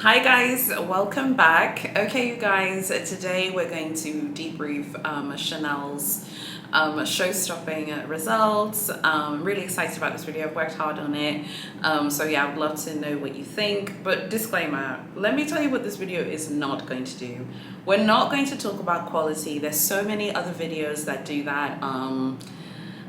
Hi guys, welcome back. Okay, you guys, today we're going to debrief Chanel's show-stopping results. I'm really excited about this video. I've worked hard on it. So yeah, I would love to know what you think. But disclaimer, let me tell you what this video is not going to do. We're not going to talk about quality. There's so many other videos that do that.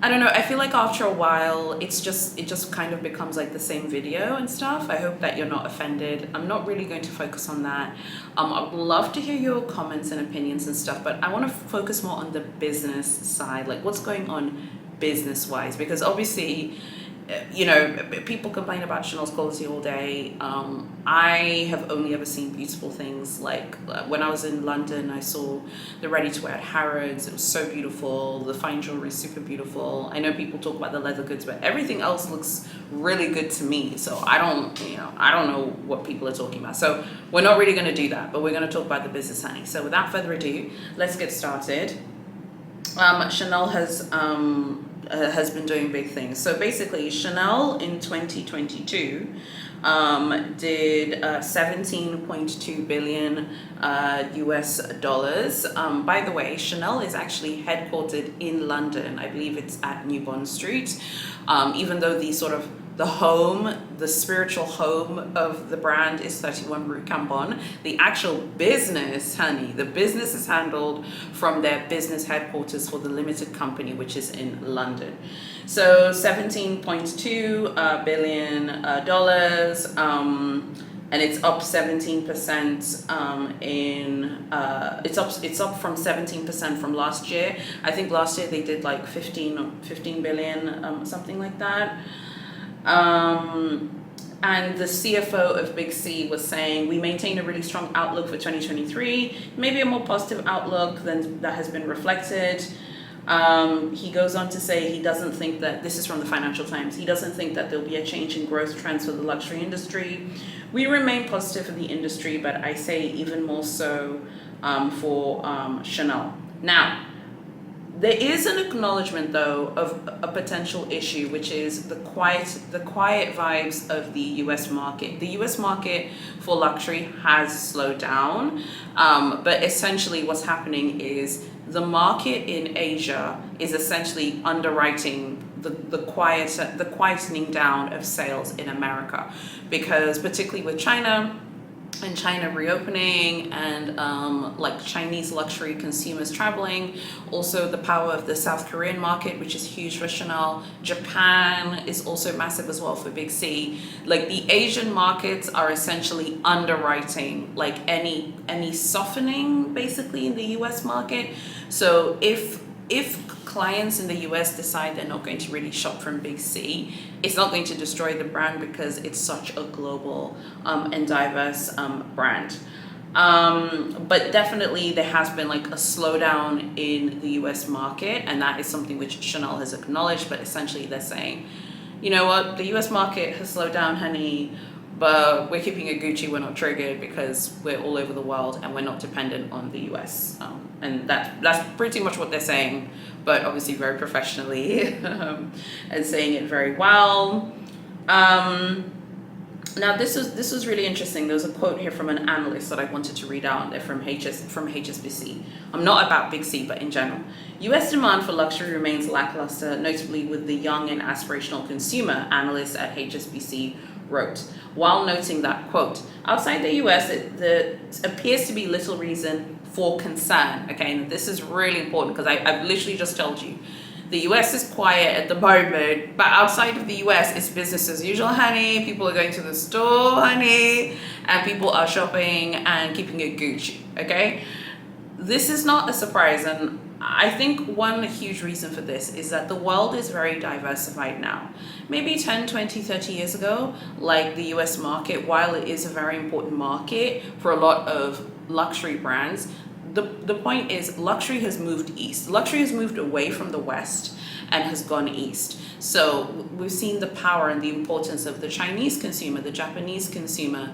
I don't know, I feel like after a while it just kind of becomes like the same video and stuff. I hope that you're not offended. I'm not really going to focus on that. I would love to hear your comments and opinions and stuff, but I want to focus more on the business side, like what's going on business wise, because obviously people complain about Chanel's quality all day. I have only ever seen beautiful things. Like when I was in London, I saw the ready-to-wear at Harrods. It was so beautiful. The fine jewelry is super beautiful. I know people talk about the leather goods, but everything else looks really good to me. So I don't know what people are talking about. So we're not really going to do that, but we're going to talk about the business, honey. So without further ado, let's get started. Chanel has been doing big things. So basically, Chanel in 2022 did 17.2 billion US dollars. By the way, Chanel is actually headquartered in London. I believe it's at New Bond Street. Even though the spiritual home of the brand is 31 Rue Cambon, the actual business, honey, the business is handled from their business headquarters for the limited company, which is in London. So 17.2 billion dollars, and it's up 17% it's up from 17% from last year. I think last year they did like 15 billion, something like that. And the CFO of Big C was saying, we maintain a really strong outlook for 2023, maybe a more positive outlook than that has been reflected. He goes on to say he doesn't think that, this is from the Financial Times, he doesn't think that there'll be a change in growth trends for the luxury industry. We remain positive for the industry, but I say even more so for Chanel. Now, there is an acknowledgement, though, of a potential issue, which is the quiet vibes of the U.S. market. The U.S. market for luxury has slowed down, but essentially what's happening is the market in Asia is essentially underwriting the quietening down of sales in America, because particularly with China reopening and like Chinese luxury consumers traveling, also the power of the South Korean market, which is huge for Chanel. Japan is also massive as well for Big C. Like the Asian markets are essentially underwriting like any softening basically in the US market. So if clients in the US decide they're not going to really shop from Big C, it's not going to destroy the brand because it's such a global and diverse brand. But definitely there has been like a slowdown in the US market, and that is something which Chanel has acknowledged. But essentially they're saying, you know what, the US market has slowed down, honey, but we're keeping it Gucci, we're not triggered because we're all over the world and we're not dependent on the US. And that's pretty much what they're saying, but obviously very professionally and saying it very well. Now this was really interesting. There was a quote here from an analyst that I wanted to read out there from HSBC. Not about Big C, but in general. US demand for luxury remains lackluster, notably with the young and aspirational consumer, analysts at HSBC wrote, while noting that, quote, outside the US, there appears to be little reason for concern. Okay, and this is really important because I've literally just told you, the US is quiet at the moment, but outside of the US, it's business as usual, honey. People are going to the store, honey, and people are shopping and keeping it Gucci, okay? This is not a surprise, and I think one huge reason for this is that the world is very diversified now. Maybe 10, 20, 30 years ago, like the US market, while it is a very important market for a lot of luxury brands, the point is luxury has moved east. Luxury has moved away from the West and has gone east. So we've seen the power and the importance of the Chinese consumer, the Japanese consumer,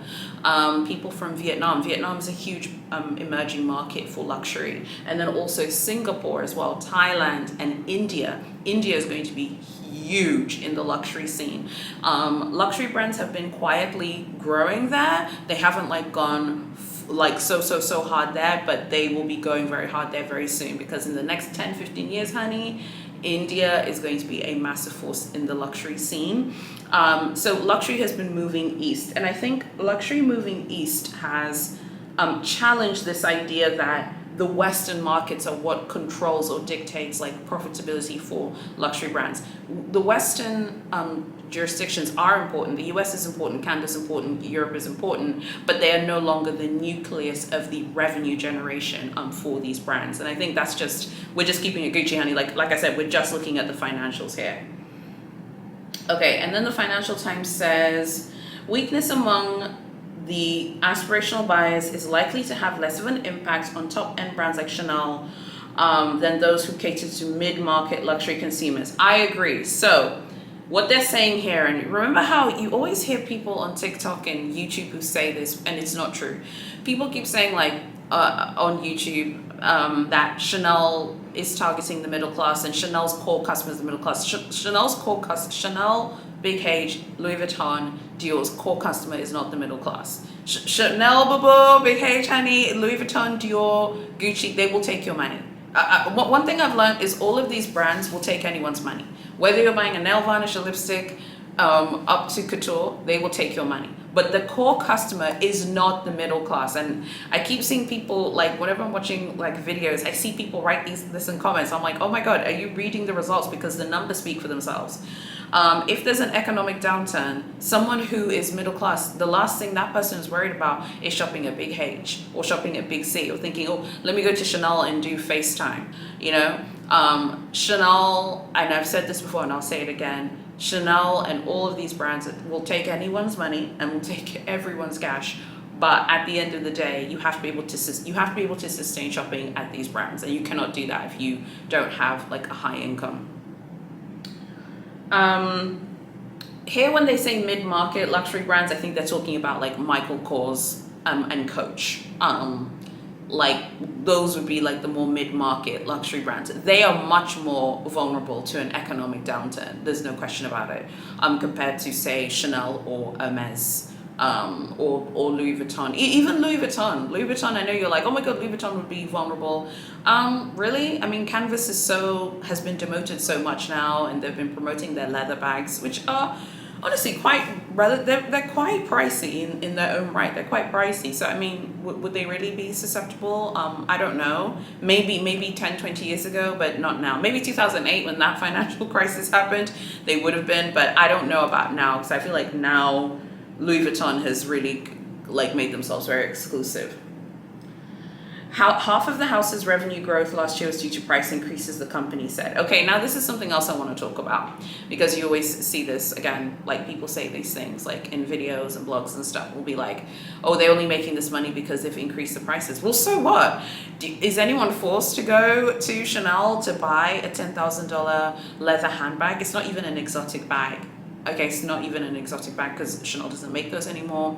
people from Vietnam. Vietnam is a huge emerging market for luxury. And then also Singapore as well, Thailand and India. India is going to be huge in the luxury scene. Luxury brands have been quietly growing there. They haven't like gone like so hard there, but they will be going very hard there very soon, because in the next 10-15 years, honey, India is going to be a massive force in the luxury scene. So luxury has been moving east, and I think luxury moving east has challenged this idea that the Western markets are what controls or dictates like profitability for luxury brands. The Western jurisdictions are important. The US is important, Canada's important, Europe is important, but they are no longer the nucleus of the revenue generation for these brands. And I think that's just, we're just keeping it Gucci, honey. Like I said, we're just looking at the financials here. Okay, and then the Financial Times says, weakness among the aspirational buyers is likely to have less of an impact on top-end brands like Chanel than those who cater to mid-market luxury consumers. I agree. So what they're saying here, and remember how you always hear people on TikTok and YouTube who say this, and it's not true. People keep saying like on YouTube that Chanel is targeting the middle class and Chanel's core customer is the middle class. Chanel's core customer, Chanel, Big H, Louis Vuitton, Dior's core customer is not the middle class. Chanel, Babo, Big H, honey, Louis Vuitton, Dior, Gucci, they will take your money. One thing I've learned is all of these brands will take anyone's money. Whether you're buying a nail varnish, a lipstick, up to couture, they will take your money. But the core customer is not the middle class. And I keep seeing people, like whenever I'm watching like videos, I see people write this in comments. I'm like, oh my God, are you reading the results? Because the numbers speak for themselves. If there's an economic downturn, someone who is middle class, the last thing that person is worried about is shopping at Big H or shopping at Big C or thinking, oh, let me go to Chanel and do FaceTime. You know, Chanel, and I've said this before and I'll say it again, Chanel and all of these brands will take anyone's money and will take everyone's cash. But at the end of the day, you have to be able to sustain shopping at these brands, and you cannot do that if you don't have like a high income. Here, when they say mid-market luxury brands, I think they're talking about like Michael Kors and Coach. Like those would be like the more mid-market luxury brands. They are much more vulnerable to an economic downturn. There's no question about it. Compared to say Chanel or Hermes, or Louis Vuitton. Even Louis Vuitton. Louis Vuitton, I know you're like, oh my God, Louis Vuitton would be vulnerable. Really? I mean, Canvas has been demoted so much now, and they've been promoting their leather bags, which are honestly they're quite pricey in their own right. They're quite pricey. So I mean, would they really be susceptible? I don't know. Maybe 10, 20 years ago, but not now. Maybe 2008 when that financial crisis happened, they would have been, but I don't know about now, because I feel like now Louis Vuitton has really like made themselves very exclusive. Half of the house's revenue growth last year was due to price increases, the company said. Okay, now this is something else I want to talk about, because you always see this, again, like people say these things like in videos and blogs and stuff, will be like, oh, they're only making this money because they've increased the prices. Well, so what? Is anyone forced to go to Chanel to buy a $10,000 leather handbag? It's not even an exotic bag. Okay, it's not even an exotic bag because Chanel doesn't make those anymore.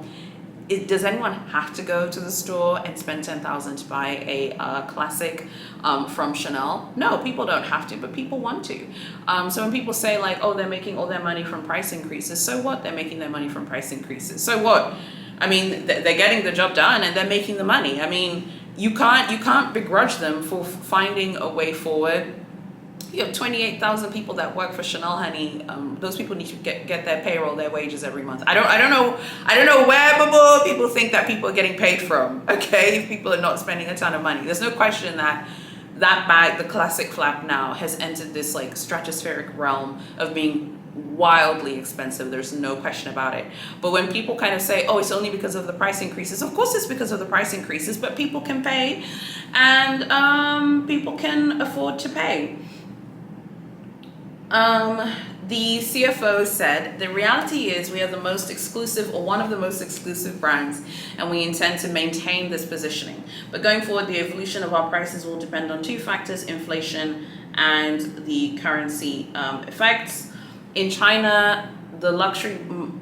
Does anyone have to go to the store and spend $10,000 to buy a classic from Chanel? No, people don't have to, but people want to. So when people say like, oh, they're making all their money from price increases, so what? They're making their money from price increases. So what? I mean, they're getting the job done and they're making the money. I mean, you can't begrudge them for finding a way forward. You have 28,000 people that work for Chanel, honey. Those people need to get their payroll, their wages every month. I don't know where people think that people are getting paid from. Okay, if people are not spending a ton of money, there's no question that bag, the classic flap, now has entered this like stratospheric realm of being wildly expensive. There's no question about it. But when people kind of say, oh, it's only because of the price increases, of course it's because of the price increases, but people can pay, and people can afford to pay. The CFO said, the reality is we are the most exclusive, or one of the most exclusive brands, and we intend to maintain this positioning. But going forward, the evolution of our prices will depend on two factors: inflation and the currency effects. In China, the luxury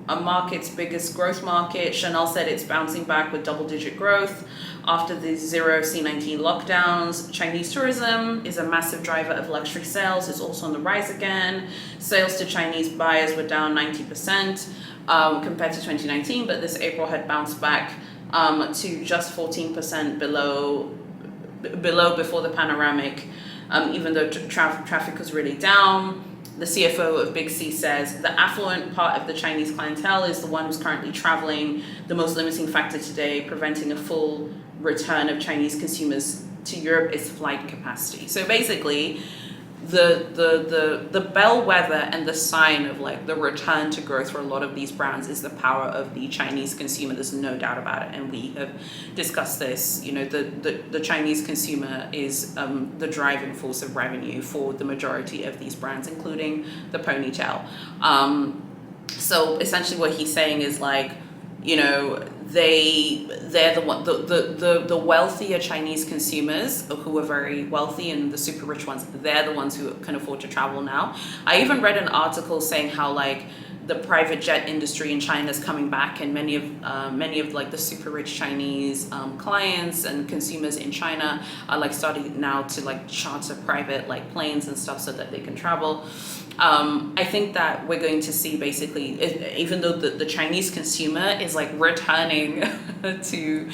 a market's biggest growth market. Chanel said it's bouncing back with double-digit growth after the zero C-19 lockdowns. Chinese tourism is a massive driver of luxury sales. It's also on the rise again. Sales to Chinese buyers were down 90% compared to 2019, but this April had bounced back to just 14% below before the panoramic, even though traffic was really down. The CFO of Big C says the affluent part of the Chinese clientele is the one who's currently traveling. The most limiting factor today, preventing a full return of Chinese consumers to Europe, is flight capacity. So basically, the bellwether and the sign of like the return to growth for a lot of these brands is the power of the Chinese consumer. There's no doubt about it, and we have discussed this. You know, the Chinese consumer is the driving force of revenue for the majority of these brands, including the ponytail. So essentially, what he's saying is like, you know, they're the wealthier Chinese consumers who are very wealthy, and the super rich ones, they're the ones who can afford to travel now. I even read an article saying how like the private jet industry in China is coming back, and many of like the super rich Chinese clients and consumers in China are like starting now to like charter private like planes and stuff so that they can travel. I think that we're going to see basically, even though the Chinese consumer is like returning to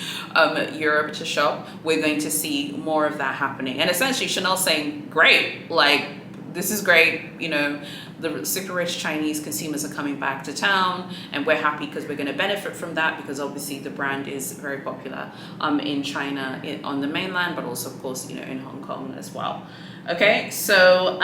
Europe to shop, we're going to see more of that happening. And essentially Chanel's saying, great, like this is great, you know, the super rich Chinese consumers are coming back to town, and we're happy because we're going to benefit from that, because obviously the brand is very popular in China, on the mainland, but also of course, you know, in Hong Kong as well. Okay, so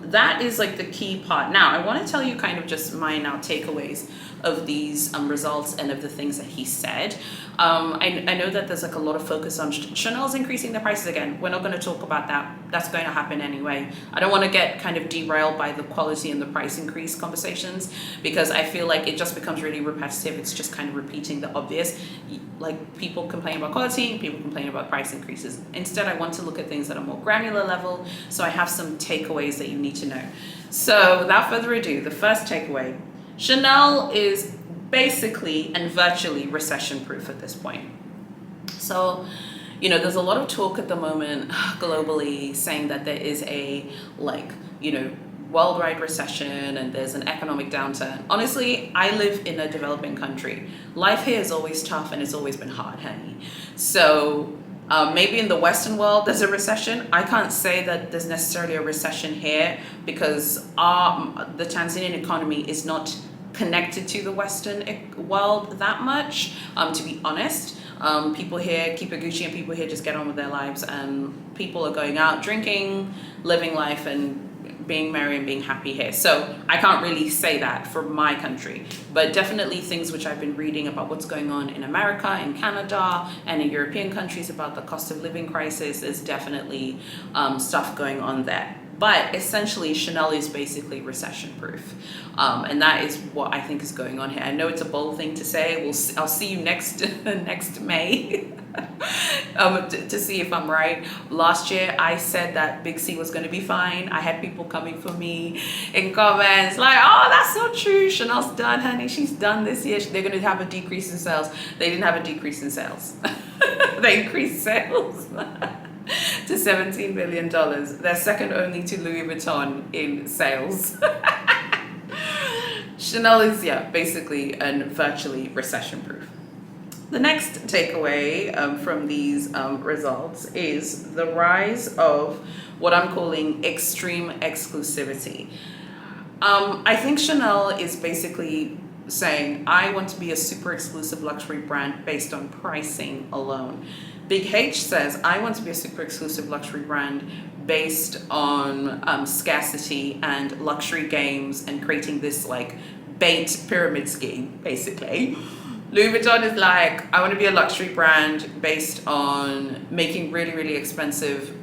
that is like the key part. Now I want to tell you kind of just my now takeaways of these results and of the things that he said. I know that there's like a lot of focus on Chanel's increasing the prices again. We're not going to talk about that. That's going to happen anyway. I don't want to get kind of derailed by the quality and the price increase conversations, because I feel like it just becomes really repetitive. It's just kind of repeating the obvious. Like people complain about quality, people complain about price increases. Instead, I want to look at things at a more granular level. So I have some takeaways that you need to know. So without further ado, the first takeaway, Chanel is basically and virtually recession proof at this point. So, you know, there's a lot of talk at the moment globally saying that there is a like, you know, worldwide recession and there's an economic downturn. Honestly, I live in a developing country. Life here is always tough and it's always been hard, honey. So maybe in the Western world there's a recession. I can't say that there's necessarily a recession here, because the Tanzanian economy is not connected to the Western world that much, to be honest. People here keep it Gucci and people here just get on with their lives, and people are going out drinking, living life and being merry and being happy here. So I can't really say that for my country, but definitely things which I've been reading about what's going on in America, in Canada, and in European countries about the cost of living crisis. There's definitely stuff going on there. But essentially, Chanel is basically recession proof. And that is what I think is going on here. I know it's a bold thing to say. I'll see you next May to see if I'm right. Last year, I said that Big C was going to be fine. I had people coming for me in comments like, oh, that's not true. Chanel's done, honey. She's done this year. They're going to have a decrease in sales. They didn't have a decrease in sales. They increased sales to $17 billion. They're second only to Louis Vuitton in sales. Chanel is, basically and virtually recession proof. The next takeaway from these results is the rise of what I'm calling extreme exclusivity. I think Chanel is basically saying, I want to be a super exclusive luxury brand based on pricing alone. Big H says, I want to be a super exclusive luxury brand based on scarcity and luxury games and creating this like bait pyramid scheme, basically. Louis Vuitton is like, I want to be a luxury brand based on making really, really expensive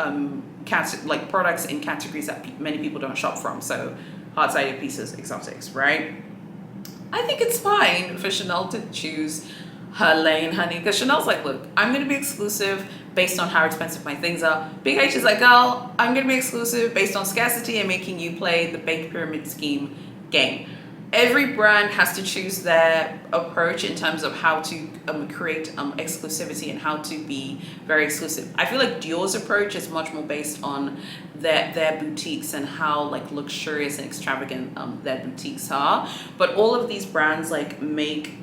like products in categories that many people don't shop from. So hard-sided pieces, exotics, right? I think it's fine for Chanel to choose her lane, honey, because Chanel's like, look, I'm going to be exclusive based on how expensive my things are. Big H is like, girl, I'm going to be exclusive based on scarcity and making you play the baked pyramid scheme game. every brand has to choose their approach in terms of how to create exclusivity and how to be very exclusive. I feel like Dior's approach is much more based on their boutiques and how like luxurious and extravagant their boutiques are. But all of these brands like make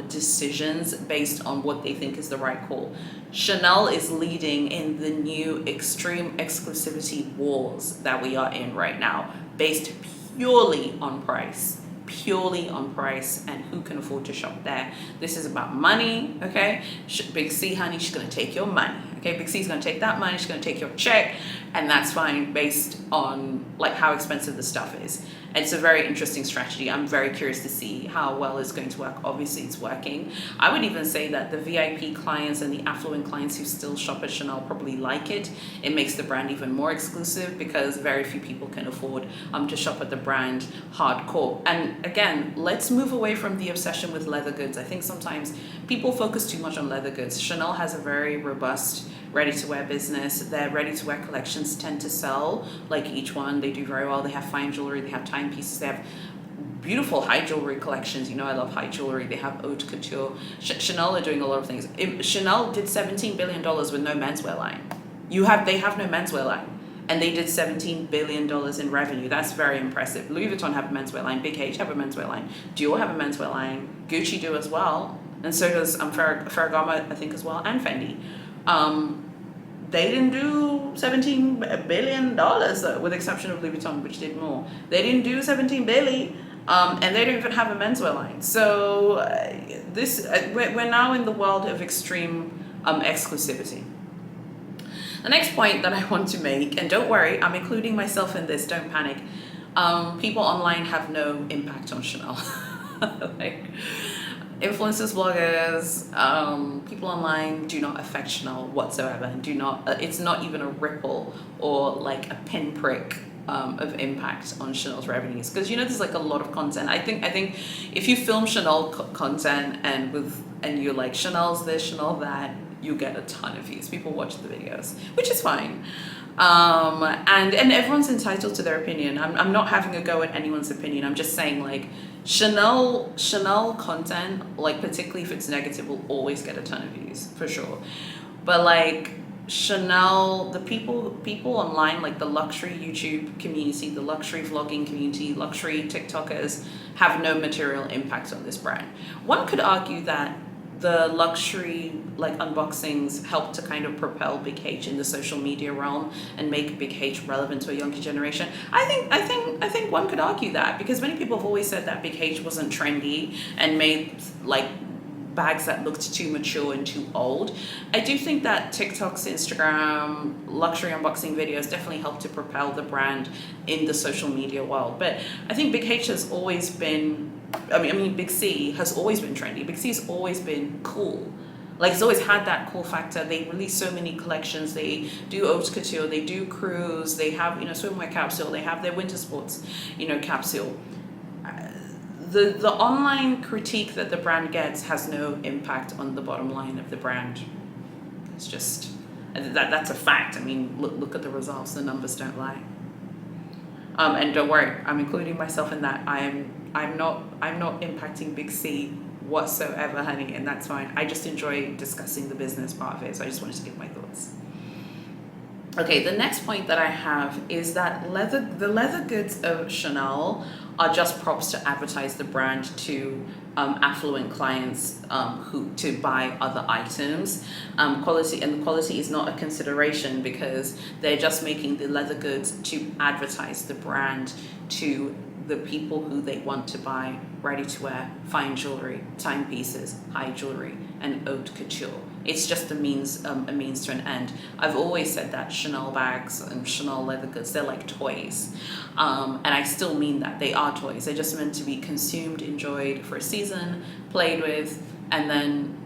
decisions based on what they think is the right call. Chanel is leading in the new extreme exclusivity wars that we are in right now, based purely on price. Purely on price and who can afford to shop there. This is about money, okay? Big C, honey, she's gonna take your money, okay? Big C's gonna take that money, she's gonna take your check, and that's fine based on like how expensive the stuff is. And it's a very interesting strategy. I'm very curious to see how well it's going to work. Obviously, it's working. I would even say that the VIP clients and the affluent clients who still shop at Chanel probably like it. It makes the brand even more exclusive because very few people can afford to shop at the brand hardcore. And again, let's move away from the obsession with leather goods. I think sometimes people focus too much on leather goods. Chanel has a very robust ready-to-wear business. Their ready-to-wear collections tend to sell, like each one. They do very well. They have fine jewelry, they have timepieces, they have beautiful high jewelry collections. You know I love high jewelry. They have haute couture. Chanel are doing a lot of things. Chanel did $17 billion with no menswear line. They have no menswear line. And they did $17 billion in revenue. That's very impressive. Louis Vuitton have a menswear line. Big H have a menswear line. Dior have a menswear line. Gucci do as well. And so does Ferragamo, I think, as well, and Fendi. They didn't do $17 billion, with the exception of Louis Vuitton, which did more. They didn't do 17 billion, and they don't even have a menswear line. So we're now in the world of extreme exclusivity. The next point that I want to make, and don't worry, I'm including myself in this, don't panic. People online have no impact on Chanel. Like, influencers, bloggers, people online do not affect Chanel whatsoever, and it's not even a ripple or like a pinprick of impact on Chanel's revenues. Because there's like a lot of content. I think if you film Chanel content and you're like Chanel's this, Chanel that, you get a ton of views. People watch the videos, which is fine. And everyone's entitled to their opinion. I'm not having a go at anyone's opinion. I'm just saying like Chanel content, like particularly if it's negative, will always get a ton of views for sure. But like Chanel, the people online, like the luxury YouTube community, the luxury vlogging community, luxury TikTokers have no material impact on this brand. One could argue that the luxury like unboxings help to kind of propel Big H in the social media realm and make Big H relevant to a younger generation. I think one could argue that, because many people have always said that Big H wasn't trendy and made like bags that looked too mature and too old. I do think that TikTok's, Instagram, luxury unboxing videos definitely help to propel the brand in the social media world. But I think Big H has always been, Big C has always been trendy. Big C has always been cool. Like, it's always had that cool factor. They release so many collections. They do haute couture, they do cruise, they have, swimwear capsule, they have their winter sports, capsule. The online critique that the brand gets has no impact on the bottom line of the brand. It's just, that's a fact. Look at the results, the numbers don't lie. And don't worry, I'm including myself in that. I'm not impacting Big C whatsoever, honey, and that's fine. I just enjoy discussing the business part of it, so I just wanted to give my thoughts. Okay, the next point that I have is that the leather goods of Chanel are just props to advertise the brand to affluent clients who to buy other items. Quality is not a consideration, because they're just making the leather goods to advertise the brand to the people who they want to buy ready-to-wear, fine jewelry, timepieces, high jewelry, and haute couture. It's just a means to an end. I've always said that Chanel bags and Chanel leather goods, they're like toys. And I still mean that. They are toys. They're just meant to be consumed, enjoyed for a season, played with, and then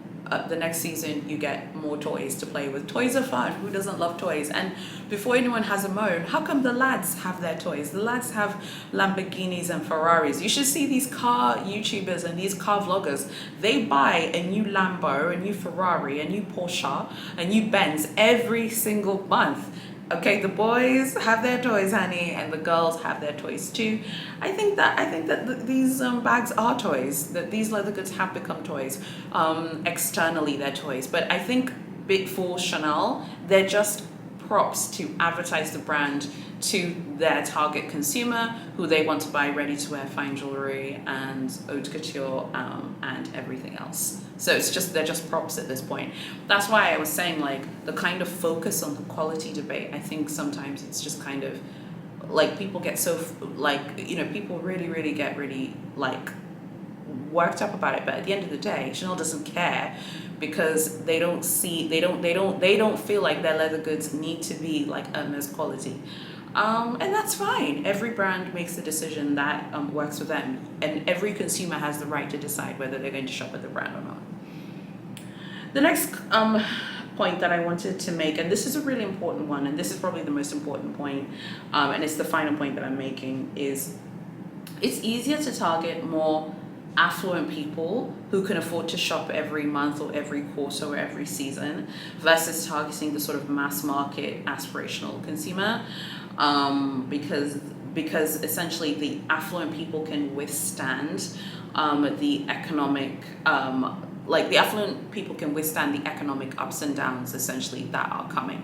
the next season you get more toys to play with. Toys are fun. Who doesn't love toys? And before anyone has a moan, how come the lads have their toys? The lads have Lamborghinis and Ferraris. You should see these car YouTubers and these car vloggers. They buy a new Lambo, a new Ferrari, a new Porsche, a new Benz every single month. Okay, the boys have their toys, honey, and the girls have their toys too. I think that these bags are toys. That these leather goods have become toys. Externally, they're toys, but I think for Chanel, they're just props to advertise the brand to their target consumer, who they want to buy ready-to-wear fine jewelry and haute couture, and everything else. So they're just props at this point. That's why I was saying, like, the kind of focus on the quality debate. I think sometimes it's just kind of like people get so people really get really like worked up about it. But at the end of the day, Chanel doesn't care, because they don't feel like their leather goods need to be like Hermes quality. And that's fine. Every brand makes the decision that works with them, and every consumer has the right to decide whether they're going to shop at the brand or not. The next point that I wanted to make, and this is a really important one, and this is probably the most important point, and it's the final point that I'm making, is it's easier to target more affluent people who can afford to shop every month or every quarter or every season, versus targeting the sort of mass market aspirational consumer, because essentially the affluent people can withstand the economic the affluent people can withstand the economic ups and downs essentially that are coming.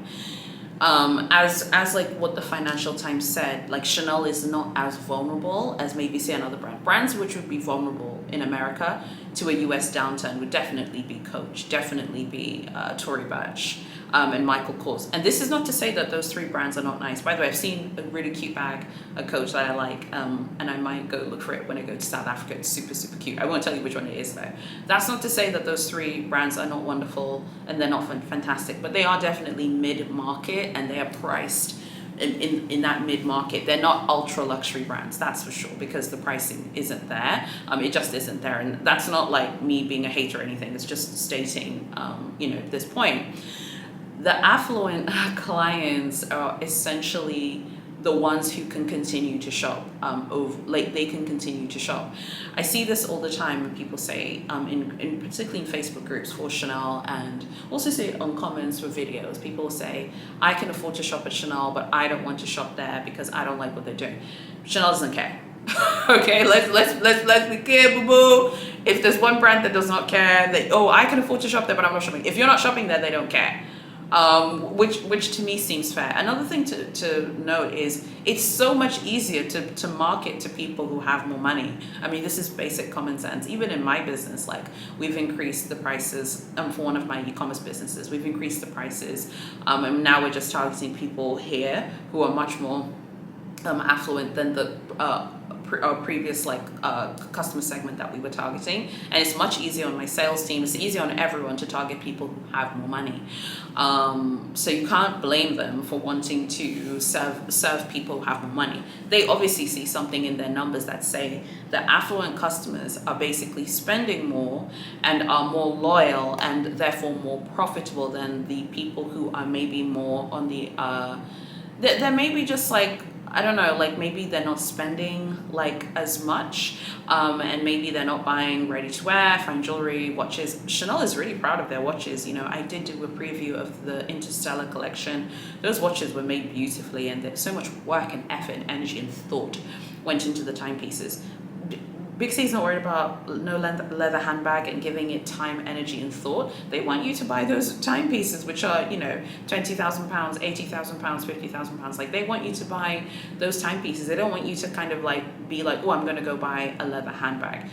As like what the Financial Times said, like Chanel is not as vulnerable as maybe say another brands which would be vulnerable in America to a US downturn would definitely be Coach, definitely be Tory Burch, and Michael Kors. And this is not to say that those three brands are not nice. By the way, I've seen a really cute bag, a Coach that I like, and I might go look for it when I go to South Africa. It's super cute. I won't tell you which one it is though. That's not to say that those three brands are not wonderful and they're not fantastic, but they are definitely mid-market, and they are priced in that mid-market. They're not ultra luxury brands, that's for sure, because the pricing isn't there. It just isn't there, and that's not like me being a hater or anything. It's just stating this point. The affluent clients are essentially the ones who can continue to shop, they can continue to shop. I see this all the time when people say, in particularly in Facebook groups for Chanel, and also say on comments for videos, people say, I can afford to shop at Chanel, but I don't want to shop there because I don't like what they're doing. Chanel doesn't care. Okay, let's be clear, boo-boo. If there's one brand that does not care, I can afford to shop there, but I'm not shopping. If you're not shopping there, they don't care. Which to me seems fair. Another thing to note is it's so much easier to market to people who have more money. I mean, this is basic common sense. Even in my business, like we've increased the prices for one of my e-commerce businesses. We've increased the prices, and now we're just targeting people here who are much more affluent than the previous customer segment that we were targeting. And it's much easier on my sales team, it's easier on everyone to target people who have more money. So you can't blame them for wanting to serve people who have more money. They obviously see something in their numbers that say the affluent customers are basically spending more and are more loyal and therefore more profitable than the people who are maybe more on the they're maybe just like, I don't know, like maybe they're not spending like as much, and maybe they're not buying ready to wear, fine jewelry, watches. Chanel is really proud of their watches. I did do a preview of the Interstellar collection. Those watches were made beautifully, and there's so much work and effort and energy and thought went into the timepieces. Big C's not worried about no leather handbag and giving it time, energy, and thought. They want you to buy those timepieces, which are, £20,000, £80,000, £50,000. Like, they want you to buy those timepieces. They don't want you to kind of like be like, oh, I'm going to go buy a leather handbag.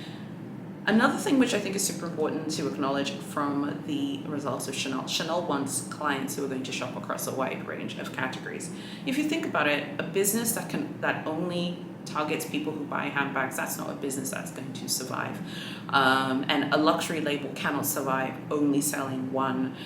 Another thing which I think is super important to acknowledge from the results of Chanel, Chanel wants clients who are going to shop across a wide range of categories. If you think about it, a business that only targets people who buy handbags, that's not a business that's going to survive. And a luxury label cannot survive only selling one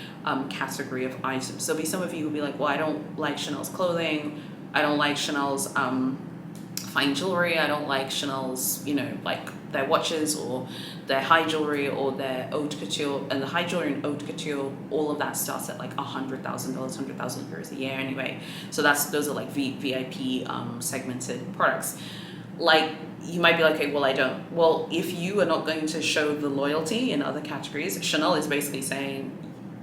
category of items. There'll be some of you who'll be like, well, I don't like Chanel's clothing, I don't like Chanel's fine jewelry, I don't like Chanel's, like their watches or their high jewelry or their haute couture. And the high jewelry and haute couture, all of that starts at like $100,000, €100,000 a year anyway. So those are like VIP segmented products. Like, you might be like, okay, well, I don't. Well, if you are not going to show the loyalty in other categories, Chanel is basically saying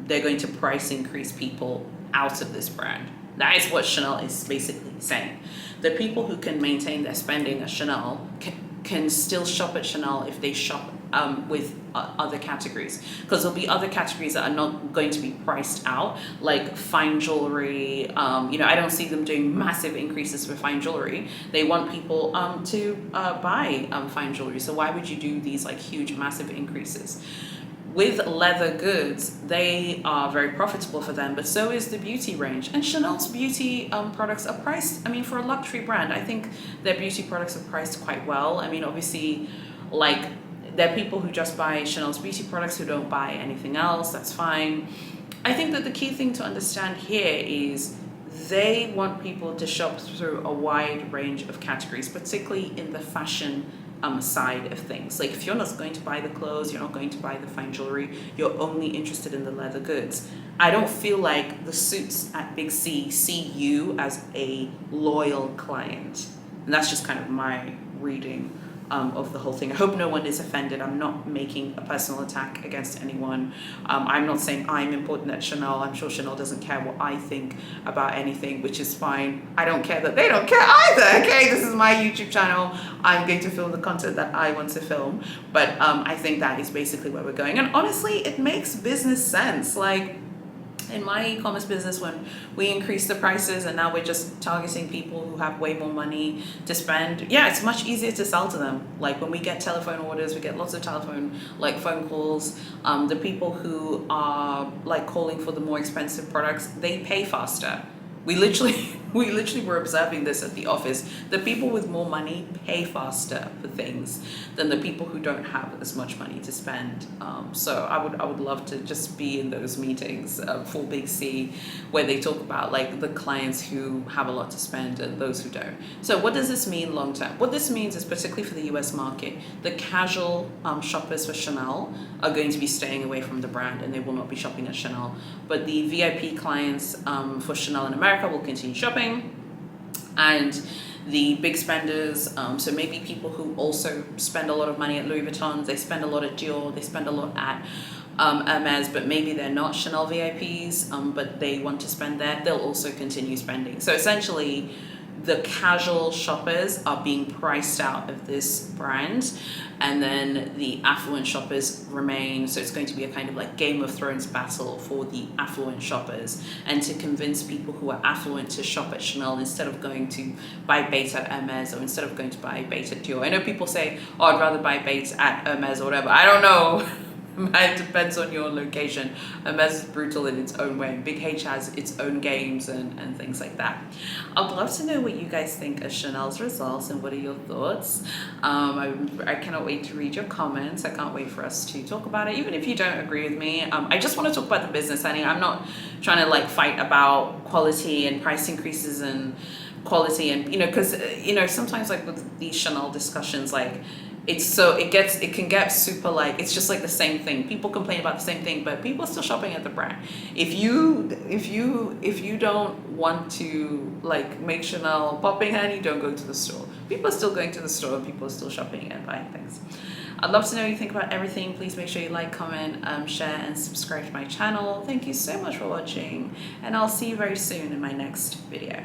they're going to price increase people out of this brand. That is what Chanel is basically saying. The people who can maintain their spending at Chanel can still shop at Chanel if they shop with other categories, because there'll be other categories that are not going to be priced out, like fine jewelry. I don't see them doing massive increases for fine jewelry. They want people to buy fine jewelry, so why would you do these like huge massive increases? With leather goods, they are very profitable for them, but so is the beauty range. And Chanel's beauty products are priced, for a luxury brand, I think their beauty products are priced quite well. Obviously, like, there are people who just buy Chanel's beauty products who don't buy anything else, that's fine. I think that the key thing to understand here is they want people to shop through a wide range of categories, particularly in the fashion side of things. Like, if you're not going to buy the clothes, you're not going to buy the fine jewelry, you're only interested in the leather goods, I don't feel like the suits at Big C see you as a loyal client. And that's just kind of my reading of the whole thing. I hope no one is offended. I'm not making a personal attack against anyone. I'm not saying I'm important at Chanel. I'm sure Chanel doesn't care what I think about anything, which is fine. I don't care that they don't care either. Okay, this is my YouTube channel. I'm going to film the content that I want to film. But I think that is basically where we're going. And honestly, it makes business sense. Like, in my e-commerce business, when we increase the prices and now we're just targeting people who have way more money to spend, yeah, it's much easier to sell to them. Like, when we get telephone orders, we get lots of phone calls. The people who are like calling for the more expensive products, they pay faster. We literally were observing this at the office. The people with more money pay faster for things than the people who don't have as much money to spend. So I would love to just be in those meetings for Big C, where they talk about like the clients who have a lot to spend and those who don't. So what does this mean long term? What this means is, particularly for the US market, the casual shoppers for Chanel are going to be staying away from the brand and they will not be shopping at Chanel. But the VIP clients for Chanel in America will continue shopping. And the big spenders, so maybe people who also spend a lot of money at Louis Vuitton, they spend a lot at Dior, they spend a lot at Hermes, but maybe they're not Chanel VIPs, but they want to spend there, they'll also continue spending. So essentially, the casual shoppers are being priced out of this brand, and then the affluent shoppers remain. So it's going to be a kind of like Game of Thrones battle for the affluent shoppers, and to convince people who are affluent to shop at Chanel instead of going to buy bait at Hermes, or instead of going to buy bait at Dior. I know people say, oh, I'd rather buy bait at Hermes or whatever. I don't know. It depends on your location. Hermes is brutal in its own way. Big H has its own games and things like that. I'd love to know what you guys think of Chanel's results and what are your thoughts. I cannot wait to read your comments. I can't wait for us to talk about it, even if you don't agree with me. I just want to talk about the business, honey. I'm not trying to like fight about quality and price increases and quality, and because sometimes like with these Chanel discussions, like it can get super like, it's just like the same thing. People complain about the same thing, but people are still shopping at the brand. If you don't want to like make Chanel popping, honey, don't go to the store. People are still going to the store, and people are still shopping and buying things. I'd love to know what you think about everything. Please make sure you like, comment, share, and subscribe to my channel. Thank you so much for watching, and I'll see you very soon in my next video.